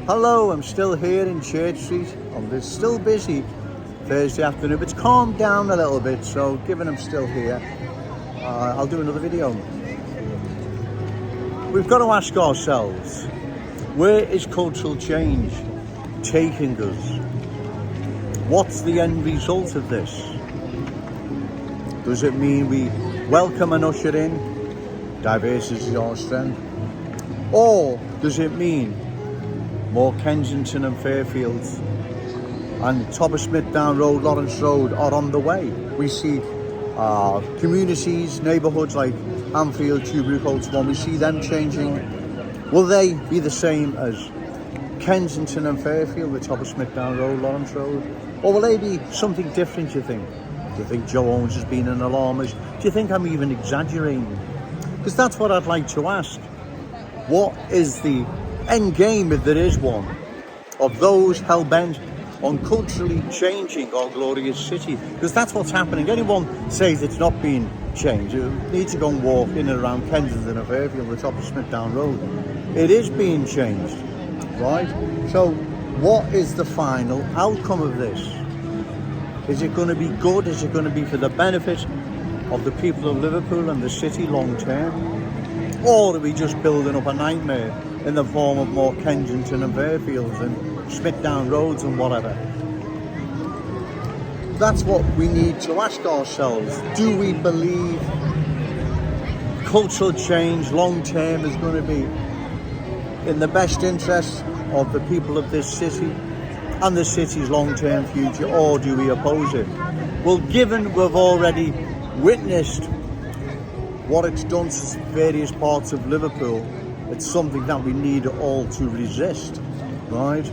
Hello, I'm still here in Church Street on this still busy Thursday afternoon. It's calmed down a little bit, so given I'm still here, I'll do another video. We've got to ask ourselves, where is cultural change taking us? What's the end result of this? Does it mean we welcome and usher in diversity is our strength? Or does it mean more Kensington and Fairfields and Thomas Smith Down Road, Lawrence Road are on the way? We see communities, neighbourhoods like Anfield, Tubury, Colton, we see them changing. Will they be the same as Kensington and Fairfield, the Thomas Smith Down Road, Lawrence Road? Or will they be something different, do you think? Do you think Joe Owens has been an alarmist? Do you think I'm even exaggerating? Because that's what I'd like to ask. What is the end game, if there is one, of those hell-bent on culturally changing our glorious city? Because that's what's happening. Anyone says it's not being changed, you need to go and walk in and around Kensington and Fairfield, the top of Smith Down Road. It is being changed, right? So what is the final outcome of this? Is it going to be good? Is it going to be for the benefit of the people of Liverpool and the city long term? Or are we just building up a nightmare in the form of more Kensington and Fairfields and Smith Down Roads and whatever? That's what we need to ask ourselves. Do we believe cultural change long term is going to be in the best interest of the people of this city and the city's long term future, or do we oppose it? Well, given we've already witnessed what it's done to various parts of Liverpool, it's something that we need all to resist, right?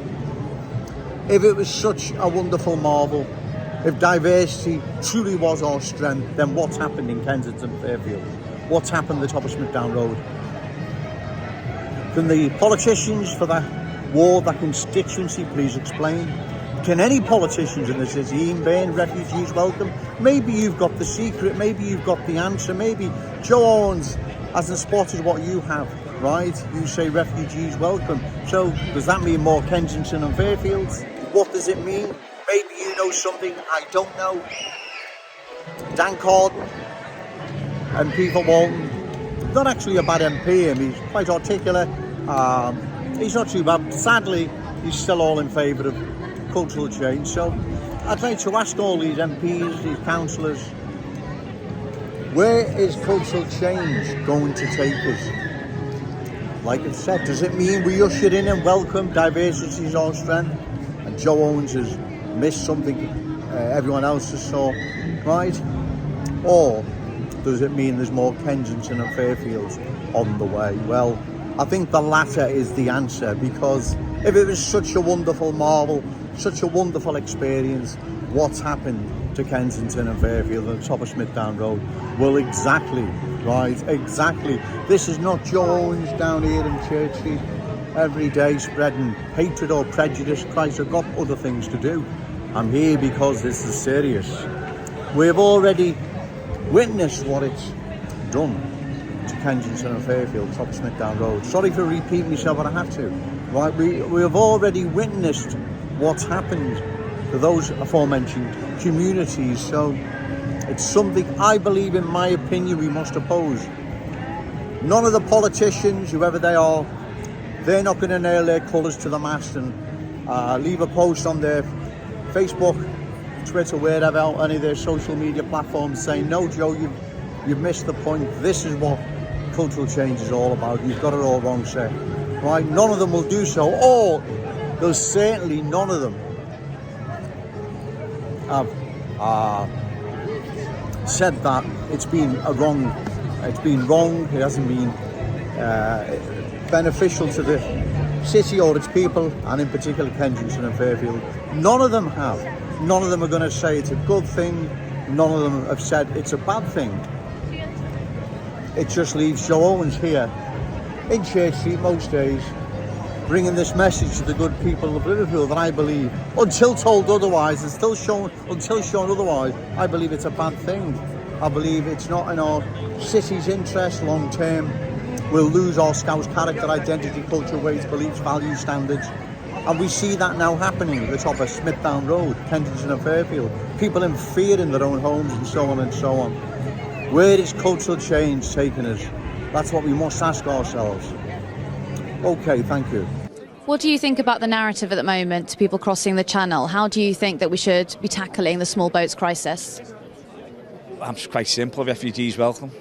If it was such a wonderful marvel, if diversity truly was our strength, then what's happened in Kensington Fairfield? What's happened at the top of Smith Down Road? Can the politicians for that ward, that constituency, please explain? Can any politicians in the city, Ian Byrne, refugees welcome? Maybe you've got the secret, maybe you've got the answer, maybe Joe Owens hasn't spotted what you have, right? You say refugees welcome. So does that mean more Kensington and Fairfields? What does it mean? Maybe you know something I don't know. Dan Carden, MP for Walton, not actually a bad MP, he's quite articulate. He's not too bad. Sadly, he's still all in favour of cultural change. So I'd like to ask all these MPs, these councillors, where is cultural change going to take us? Like I said, does it mean we usher in and welcome diversity is our strength and Joe Owens has missed something everyone else has saw, right? Or does it mean there's more Kensington and Fairfields on the way? Well, I think the latter is the answer, because if it was such a wonderful marvel, such a wonderful experience, what's happened to Kensington and Fairfield at the top of Smith Down Road? Well, exactly, right, exactly. This is not Joe Owens down here in Church Street every day spreading hatred or prejudice. Christ, I've got other things to do. I'm here because this is serious. We've already witnessed what it's done to Kensington and Fairfield, top of Smith Down Road. Sorry for repeating myself, but I have to. Right, we have already witnessed what's happened to those aforementioned communities. So it's something I believe, in my opinion, we must oppose. None of the politicians, whoever they are, they're not going to nail their colours to the mast and leave a post on their Facebook, Twitter, wherever, any of their social media platforms saying, no, Joe, you've missed the point. This is what cultural change is all about. You've got it all wrong, sir. Right? None of them will do so. Or there's certainly none of them have said that it's been wrong. It hasn't been beneficial to the city or its people, and in particular Kensington and Fairfield. None of them have. None of them are going to say it's a good thing. None of them have said it's a bad thing. It just leaves Joe Owens here in Church Street most days, bringing this message to the good people of Liverpool that I believe, until told otherwise, until shown otherwise, I believe it's a bad thing. I believe it's not in our city's interest long term. We'll lose our Scouse character, identity, culture, ways, beliefs, values, standards. And we see that now happening at the top of Smithdown Road, Kensington and Fairfield. People in fear in their own homes and so on and so on. Where is cultural change taking us? That's what we must ask ourselves. Okay, thank you. What do you think about the narrative at the moment to people crossing the channel? How do you think that we should be tackling the small boats crisis? I'm quite simple, refugees welcome.